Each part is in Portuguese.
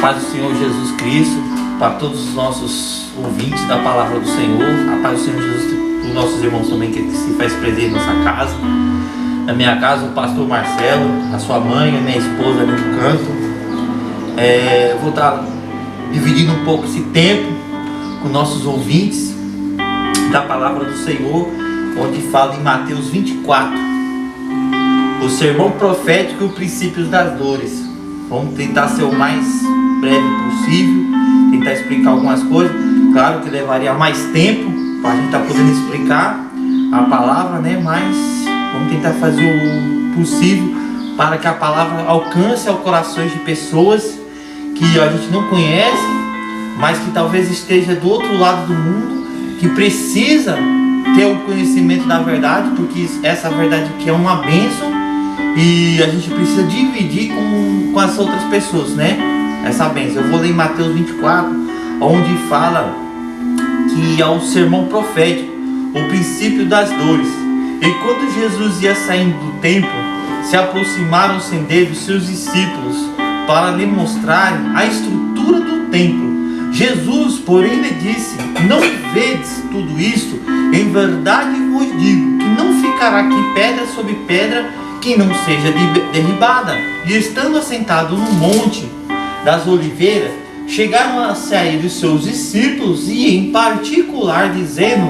paz do Senhor Jesus Cristo, para todos os nossos ouvintes da palavra do Senhor, a paz do Senhor Jesus, os nossos irmãos também que se faz presente na nossa casa. Na minha casa, o pastor Marcelo, a sua mãe, a minha esposa ali no canto. Eu vou estar dividindo um pouco esse tempo com nossos ouvintes da palavra do Senhor, onde fala em Mateus 24, o sermão profético e os princípios das dores. Vamos tentar ser o mais breve possível, tentar explicar algumas coisas. Claro que levaria mais tempo para a gente estar podendo explicar a palavra, né? Mas vamos tentar fazer o possível para que a palavra alcance aos corações de pessoas que a gente não conhece, mas que talvez esteja do outro lado do mundo, que precisa ter o conhecimento da verdade, porque essa verdade aqui é uma bênção e a gente precisa dividir com as outras pessoas, né? Essa bênção. Eu vou ler em Mateus 24, onde fala que é o sermão profético, o princípio das dores. E quando Jesus ia saindo do templo, se aproximaram-se dele os seus discípulos para lhe mostrarem a estrutura do templo. Jesus, porém, lhe disse: não vedes tudo isto? Em verdade vos digo que não ficará aqui pedra sobre pedra que não seja derribada. E estando assentado no monte das oliveiras, chegaram a sair os seus discípulos e em particular dizendo: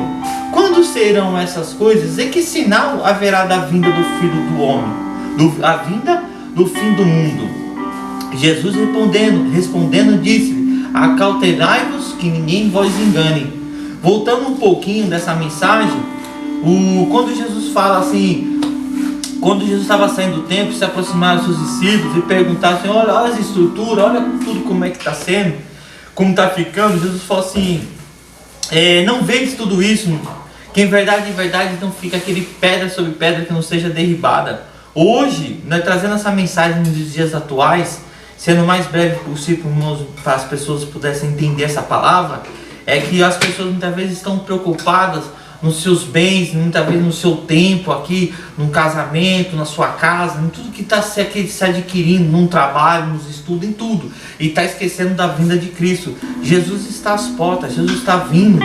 quando serão essas coisas? E que sinal haverá da vinda do Filho do Homem, a vinda do fim do mundo? Jesus respondendo disse-lhe: acautelai-vos que ninguém vos engane. Voltando um pouquinho dessa mensagem, quando Jesus fala assim, quando Jesus estava saindo do templo, se aproximaram dos seus discípulos e perguntaram assim: olha as estruturas, olha tudo como é que está sendo, como está ficando. Jesus falou assim: não vedes tudo isso? Que em verdade não fica aquele pedra sobre pedra que não seja derribada. Hoje, nós trazendo essa mensagem nos dias atuais, sendo o mais breve possível para as pessoas pudessem entender essa palavra, é que as pessoas muitas vezes estão preocupadas nos seus bens, muitas vezes no seu tempo aqui, no casamento, na sua casa, em tudo que está se adquirindo, num trabalho, nos estudos, em tudo, e está esquecendo da vinda de Cristo. Jesus está às portas, Jesus está vindo,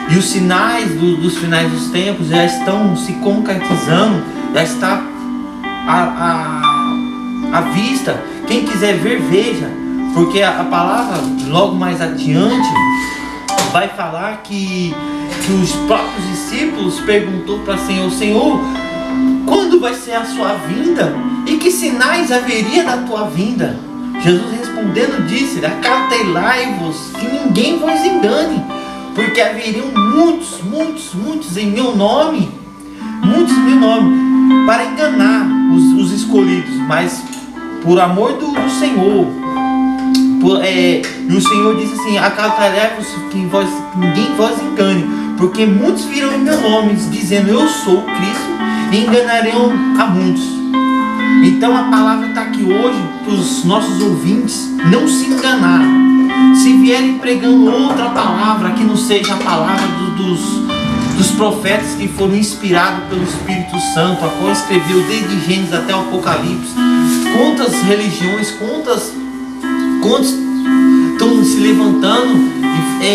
e os sinais dos finais dos tempos já estão se concretizando, já está à vista. Quem quiser ver, veja, porque a palavra logo mais adiante vai falar que os próprios discípulos perguntou para o Senhor, quando vai ser a sua vinda? E que sinais haveria da tua vinda? Jesus respondendo disse: acautelai-vos que ninguém vos engane, porque haveriam muitos em meu nome, para enganar os escolhidos, mas por amor do Senhor. E o Senhor disse assim: acautelai-vos que ninguém vos engane, porque muitos virão em meu nome dizendo eu sou Cristo, e enganarão a muitos. Então a palavra está aqui hoje para os nossos ouvintes não se enganar. Se vierem pregando outra palavra que não seja a palavra dos profetas que foram inspirados pelo Espírito Santo, a qual escreveu desde Gênesis até o Apocalipse, quantas religiões, quantos estão se levantando,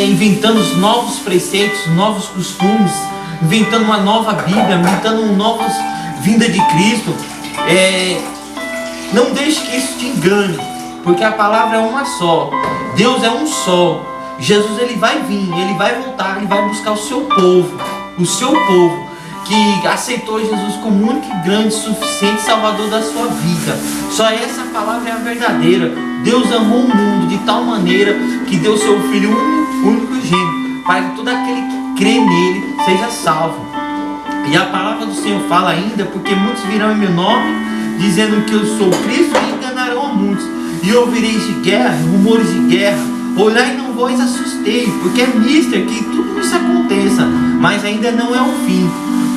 inventando os novos preceitos, novos costumes, inventando uma nova Bíblia, inventando uma nova vinda de Cristo. Não deixe que isso te engane, porque a palavra é uma só, Deus é um só. Jesus, ele vai vir, ele vai voltar, ele vai buscar o seu povo que aceitou Jesus como único e grande, suficiente Salvador da sua vida. Só essa palavra é a verdadeira. Deus amou o mundo de tal maneira que deu seu Filho único gênero, para que todo aquele que crê nele seja salvo. E a palavra do Senhor fala ainda: porque muitos virão em meu nome dizendo que eu sou Cristo, e enganarão a muitos. E ouvireis de guerra, rumores de guerra. Olhai e não vos assustei, porque é mister que tudo isso aconteça, mas ainda não é o fim,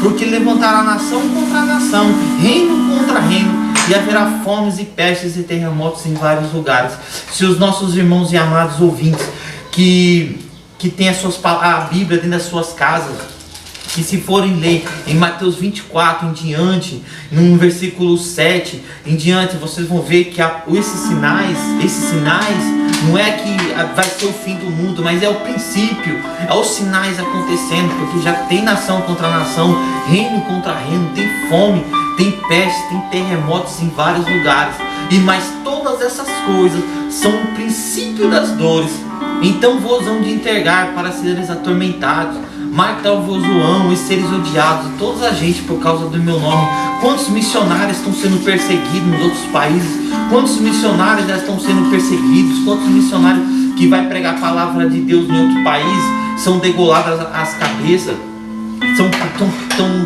porque levantará nação contra nação, reino contra reino, e haverá fomes e pestes e terremotos em vários lugares. Se os nossos irmãos e amados ouvintes que têm a Bíblia dentro das suas casas, que se forem ler em Mateus 24 em diante, no versículo 7 em diante, vocês vão ver que esses sinais não é que vai ser o fim do mundo, mas é o princípio, é os sinais acontecendo, porque já tem nação contra nação, reino contra reino, tem fome, tem peste, tem terremotos em vários lugares, mas todas essas coisas são o princípio das dores. Então vos hão de entregar para seres atormentados, matar-vos e seres odiados, toda a gente por causa do meu nome. Quantos missionários estão sendo perseguidos nos outros países? Quantos missionários já estão sendo perseguidos? Quantos missionários que vai pregar a palavra de Deus em outro país são degoladas as cabeças? Estão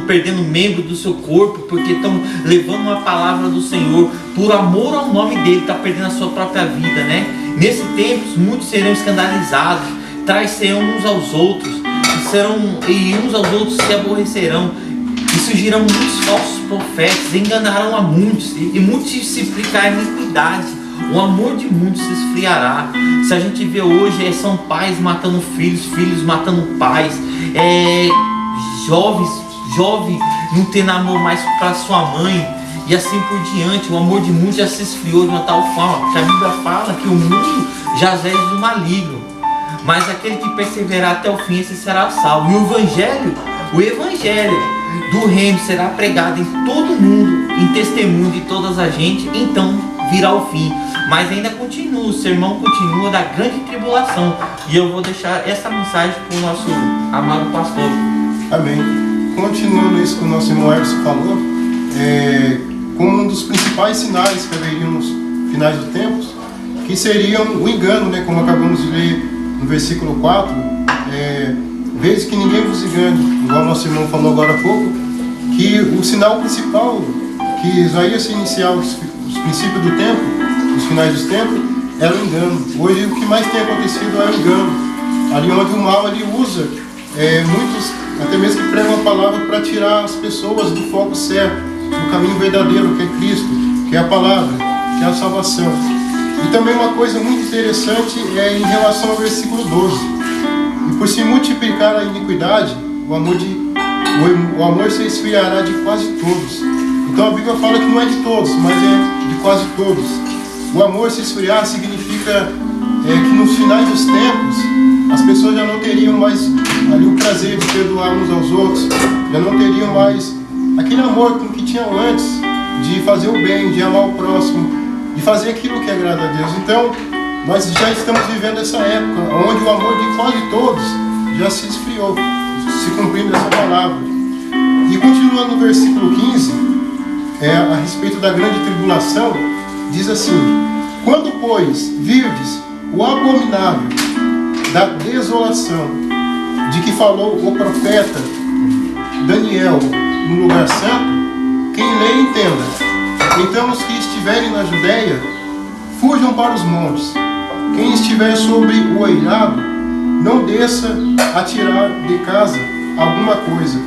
perdendo membro do seu corpo porque estão levando uma palavra do Senhor por amor ao nome dele, está perdendo a sua própria vida, né? Nesse tempo muitos serão escandalizados, traiçarão uns aos outros, e uns aos outros se aborrecerão, e surgirão muitos falsos profetas, enganarão a muitos, e multiplicará a iniquidade. O amor de muitos se esfriará. Se a gente vê hoje, são pais matando filhos, filhos matando pais, jovens não tendo amor mais para sua mãe, e assim por diante. O amor de muitos já se esfriou de uma tal forma que a Bíblia fala que o mundo jazez do maligno, mas aquele que perseverar até o fim, esse será salvo. E o evangelho do reino será pregado em todo o mundo, em testemunho de todas as gente, então virá o fim. Mas ainda continua, o sermão continua da grande tribulação, e eu vou deixar essa mensagem para o nosso amado pastor. Amém. Continuando isso que o nosso irmão Everson falou, como um dos principais sinais que haveriam nos finais dos tempos, que seriam o engano, né, como acabamos de ler no versículo 4, vede que ninguém vos engane, igual nosso irmão falou agora há pouco, que o sinal principal que Isaías se iniciar os princípios do tempo, os finais dos tempos, era o engano. Hoje o que mais tem acontecido é o engano, ali onde o mal ali usa muitos, até mesmo que pregam a palavra para tirar as pessoas do foco certo, do caminho verdadeiro, que é Cristo, que é a palavra, que é a salvação. E também uma coisa muito interessante é em relação ao versículo 12. E por se multiplicar a iniquidade, o amor se esfriará de quase todos. Então a Bíblia fala que não é de todos, mas é de quase todos. O amor se esfriar significa que nos finais dos tempos as pessoas já não teriam mais ali o prazer de perdoar uns aos outros, já não teriam mais aquele amor que tinham antes, de fazer o bem, de amar o próximo, de fazer aquilo que agrada a Deus. Então, nós já estamos vivendo essa época onde o amor de quase todos já se esfriou, se cumprindo essa palavra. E continuando no versículo 15, a respeito da grande tribulação, diz assim: quando, pois, virdes o abominável da desolação, de que falou o profeta Daniel no lugar santo, quem lê entenda. Então os que estiverem na Judéia, fujam para os montes. Quem estiver sobre o eirado, não desça a tirar de casa alguma coisa.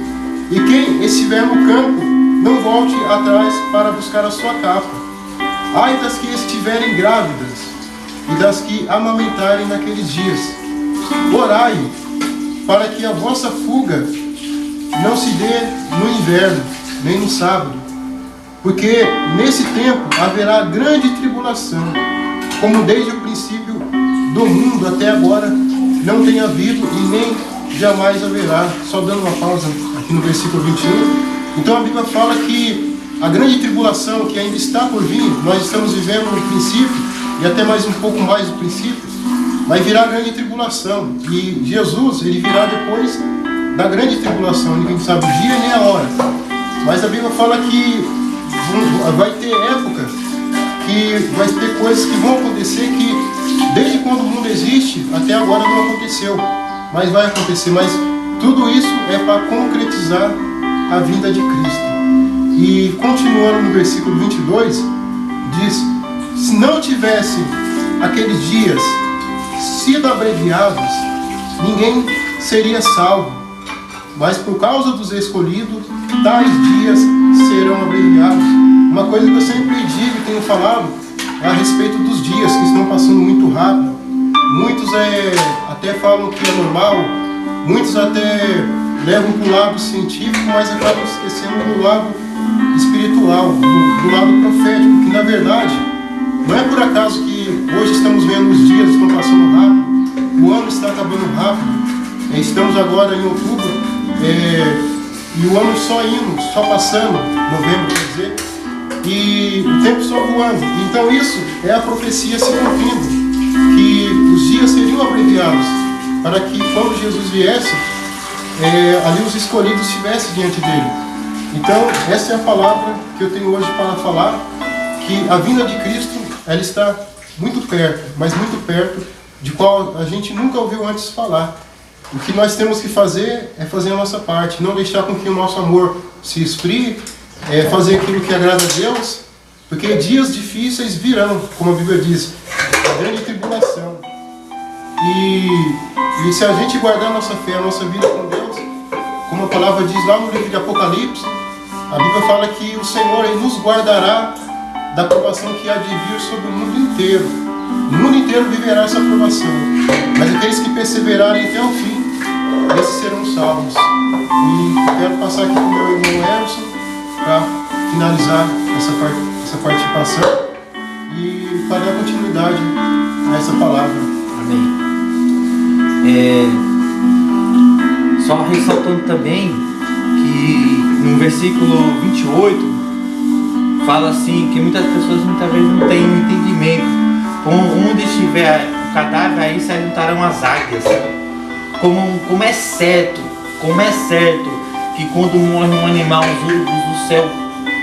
E quem estiver no campo, não volte atrás para buscar a sua capa. Ai das que estiverem grávidas, e das que amamentarem naqueles dias. Orai, para que a vossa fuga não se dê no inverno, nem no sábado. Porque nesse tempo haverá grande tribulação, como desde o princípio do mundo até agora não tem havido e nem jamais haverá. Só dando uma pausa aqui no versículo 21. Então a Bíblia fala que a grande tribulação que ainda está por vir, nós estamos vivendo no princípio, e até mais um pouco mais do princípio, vai virar a grande tribulação. E Jesus, ele virá depois da grande tribulação. Ninguém sabe o dia nem a hora. Mas a Bíblia fala que vai ter época, que vai ter coisas que vão acontecer que desde quando o mundo existe até agora não aconteceu. Mas vai acontecer. Mas tudo isso é para concretizar a vinda de Cristo. E continuando no versículo 22, diz: se não tivessem aqueles dias sido abreviados, ninguém seria salvo. Mas por causa dos escolhidos, tais dias serão abreviados. Uma coisa que eu sempre digo e tenho falado é a respeito dos dias que estão passando muito rápido. Muitos até falam que é normal, muitos até levam para o lado científico, mas acabam esquecendo do lado espiritual, do lado profético, que na verdade não é por acaso que que hoje estamos vendo os dias estão passando rápido, o ano está acabando rápido, estamos agora em outubro, e o ano só indo, só passando, novembro quer dizer, e o tempo só voando. Então isso é a profecia se cumprindo, que os dias seriam abreviados, para que quando Jesus viesse, ali os escolhidos estivessem diante dele. Então essa é a palavra que eu tenho hoje para falar, que a vinda de Cristo, ela está muito perto, mas muito perto, de qual a gente nunca ouviu antes falar. O que nós temos que fazer é fazer a nossa parte, não deixar com que o nosso amor se esfrie, fazer aquilo que agrada a Deus, porque dias difíceis virão, como a Bíblia diz, a grande tribulação. E se a gente guardar a nossa fé, a nossa vida com Deus, como a palavra diz lá no livro de Apocalipse, a Bíblia fala que o Senhor nos guardará da provação que há de vir sobre o mundo inteiro. O mundo inteiro viverá essa provação, mas aqueles que perseverarem até o fim, esses serão salvos. E eu quero passar aqui para o meu irmão Emerson para finalizar essa participação e para dar continuidade a essa palavra. Amém. Só ressaltando também que no versículo 28 fala assim, que muitas pessoas muitas vezes não têm um entendimento. Onde estiver o cadáver, aí se ajuntarão as águias. Como é certo que quando morre um animal, os urubus do céu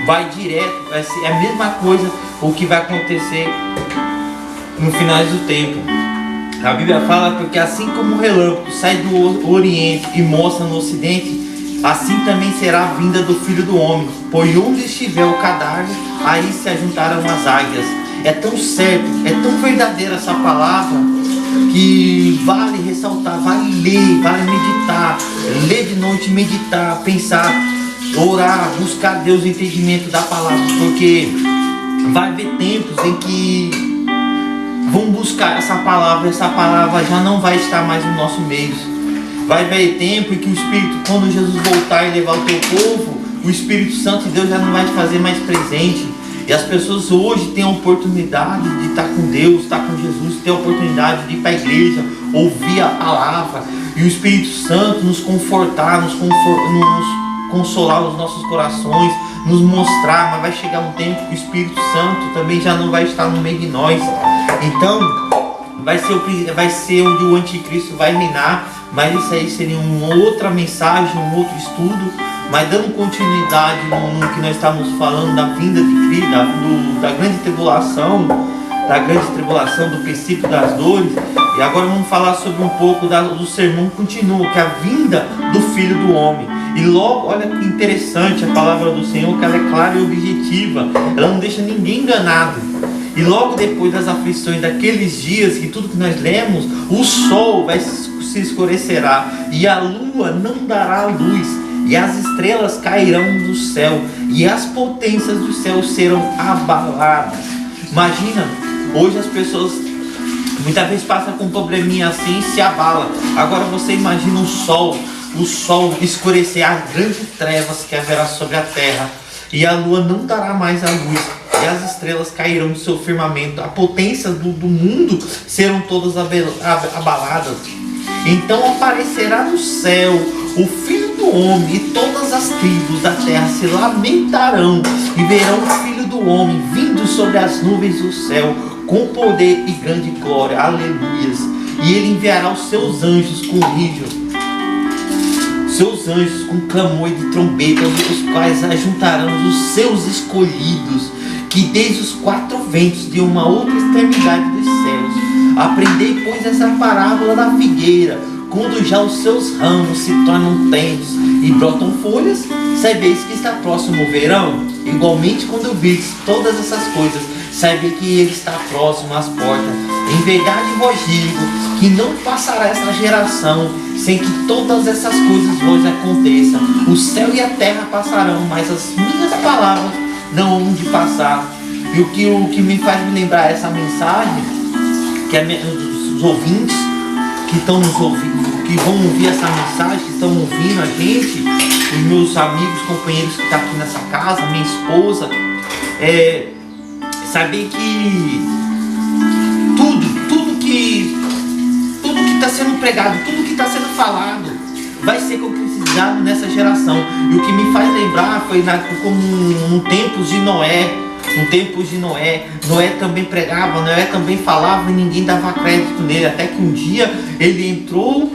vai direto, vai ser a mesma coisa o que vai acontecer no final do tempo. A Bíblia fala porque assim como o relâmpago sai do Oriente e mostra no Ocidente, assim também será a vinda do Filho do Homem. Pois onde estiver o cadáver, aí se ajuntaram as águias. É tão certo, é tão verdadeira essa palavra, que vale ressaltar, vale ler, vale meditar, ler de noite, meditar, pensar, orar, buscar Deus o entendimento da palavra, porque vai haver tempos em que vão buscar essa palavra já não vai estar mais no nosso meio. Vai haver tempo em que o Espírito, quando Jesus voltar e levar o teu povo, o Espírito Santo de Deus já não vai te fazer mais presente. E as pessoas hoje têm a oportunidade de estar com Deus, estar com Jesus, têm a oportunidade de ir para a igreja, ouvir a palavra, e o Espírito Santo nos confortar, nos consolar os nossos corações, nos mostrar. Mas vai chegar um tempo que o Espírito Santo também já não vai estar no meio de nós. Então vai ser onde o anticristo vai reinar. Mas isso aí seria uma outra mensagem, um outro estudo. Mas dando continuidade no que nós estamos falando da vinda de Cristo, da grande tribulação, do princípio das dores. E agora vamos falar sobre um pouco do sermão continuo, que é a vinda do Filho do Homem. E logo, olha que interessante a palavra do Senhor, que ela é clara e objetiva, ela não deixa ninguém enganado. E logo depois das aflições daqueles dias, que tudo que nós lemos, o sol se escurecerá e a lua não dará luz, e as estrelas cairão do céu, e as potências do céu serão abaladas. Imagina, hoje as pessoas muitas vezes passam com um probleminha assim e se abala. Agora você imagina o sol escurecer, as grandes trevas que haverá sobre a terra, e a lua não dará mais a luz, e as estrelas cairão do seu firmamento, a potência do mundo serão todas abaladas. Então aparecerá no céu o Filho do Homem, e todas as tribos da terra se lamentarão e verão o Filho do Homem vindo sobre as nuvens do céu com poder e grande glória. Aleluias. E ele enviará os seus anjos com rígio, seus anjos com clamor de trombeta, os quais ajuntarão os seus escolhidos, que desde os quatro ventos de uma outra extremidade dos céus. Aprendei, pois, essa parábola da figueira, quando já os seus ramos se tornam tenros e brotam folhas, sabeis que está próximo o verão. Igualmente, quando virdes todas essas coisas, sabeis que ele está próximo às portas. Em verdade vos digo que não passará essa geração sem que todas essas coisas vos aconteçam. O céu e a terra passarão, mas as minhas palavras não hão de passar. E o que me faz me lembrar essa mensagem, que os ouvintes que estão nos ouvindo, que vão ouvir essa mensagem, que estão ouvindo a gente, os meus amigos, companheiros que estão aqui nessa casa, minha esposa, saber que sendo pregado, tudo que está sendo falado vai ser concretizado nessa geração. E o que me faz lembrar foi como no tempos de Noé. No tempo de Noé, Noé também pregava, Noé também falava e ninguém dava crédito nele, até que um dia ele entrou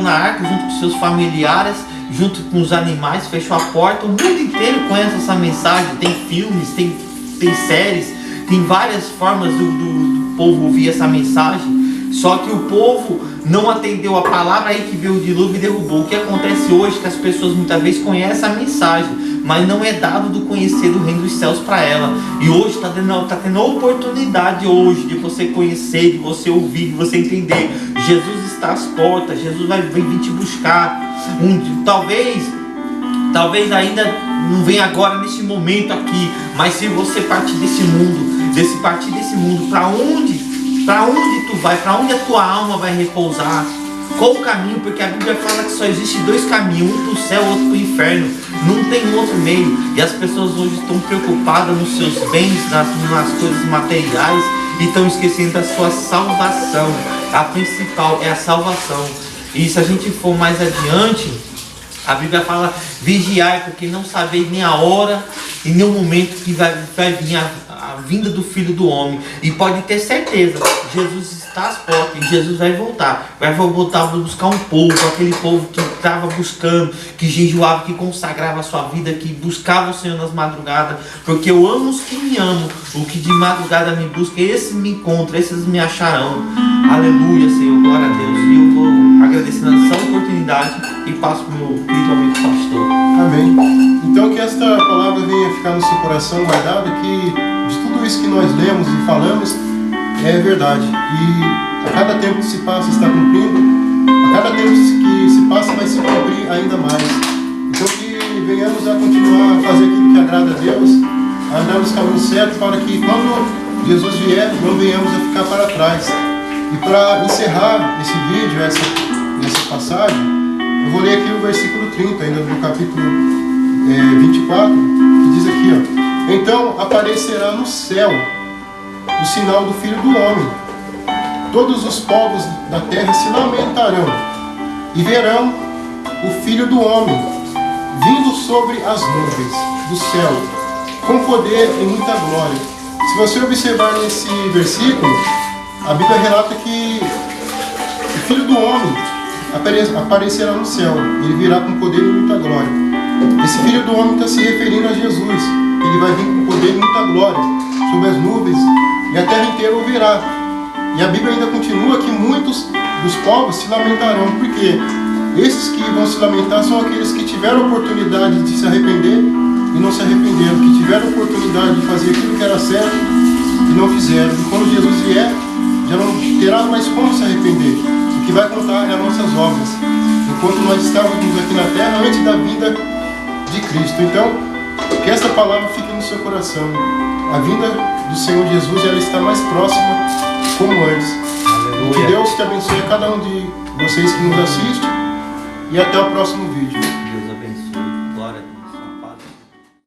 na arca junto com seus familiares, junto com os animais, fechou a porta. O mundo inteiro conhece essa mensagem, tem filmes, tem séries, tem várias formas do povo ouvir essa mensagem. Só que o povo não atendeu a palavra, aí que veio o dilúvio e derrubou. O que acontece hoje é que as pessoas muitas vezes conhecem a mensagem, mas não é dado do conhecer do reino dos céus para ela. E hoje está tendo a oportunidade hoje de você conhecer, de você ouvir, de você entender. Jesus está às portas, Jesus vai vir te buscar. Talvez ainda não venha agora nesse momento aqui, mas se você partir desse mundo, para onde tu vai, para onde a tua alma vai repousar? Qual o caminho? Porque a Bíblia fala que só existe dois caminhos, um para o céu, outro para o inferno. Não tem outro meio. E as pessoas hoje estão preocupadas nos seus bens, nas coisas materiais, e estão esquecendo da sua salvação. A principal é a salvação. E se a gente for mais adiante, a Bíblia fala: vigiai, porque não sabeis nem a hora e nem o momento que vai vir a vinda do Filho do Homem. E pode ter certeza, Jesus está às portas e Jesus vai voltar para buscar um povo, aquele povo que estava buscando, que jejuava, que consagrava a sua vida, que buscava o Senhor nas madrugadas. Porque eu amo os que me amam, o que de madrugada me busca, esses me encontram, esses me acharão. Aleluia, Senhor, glória a Deus. E eu vou agradecendo essa oportunidade e passo para o meu querido amigo pastor. Amém. Então que esta palavra venha ficar no seu coração guardada, que de tudo isso que nós lemos e falamos é verdade. E a cada tempo que se passa está cumprindo, a cada tempo que se passa vai se cumprir ainda mais. Então que venhamos a continuar a fazer aquilo que agrada a Deus, a andar nos caminhos certos, para que quando Jesus vier, não venhamos a ficar para trás. E para encerrar esse vídeo, essa passagem, eu vou ler aqui o versículo 30, ainda do capítulo 24, que diz aqui, ó: então aparecerá no céu o sinal do Filho do Homem. Todos os povos da terra se lamentarão e verão o Filho do Homem vindo sobre as nuvens do céu, com poder e muita glória. Se você observar nesse versículo, a Bíblia relata que o Filho do Homem aparecerá no céu. Ele virá com poder e muita glória. Esse Filho do Homem está se referindo a Jesus. Ele vai vir com poder e muita glória sobre as nuvens, e a terra inteira o verá. E a Bíblia ainda continua que muitos dos povos se lamentarão, porque esses que vão se lamentar são aqueles que tiveram a oportunidade de se arrepender e não se arrependeram, que tiveram a oportunidade de fazer aquilo que era certo e não fizeram. E quando Jesus vier, já não terá mais como se arrepender. O que vai contar é as nossas obras, enquanto nós estávamos aqui na terra antes da vinda de Cristo. Então, que esta palavra fique no seu coração. A vinda do Senhor Jesus, ela está mais próxima como antes. Aleluia. Que Deus te abençoe a cada um de vocês que nos assiste, e até o próximo vídeo. Deus abençoe.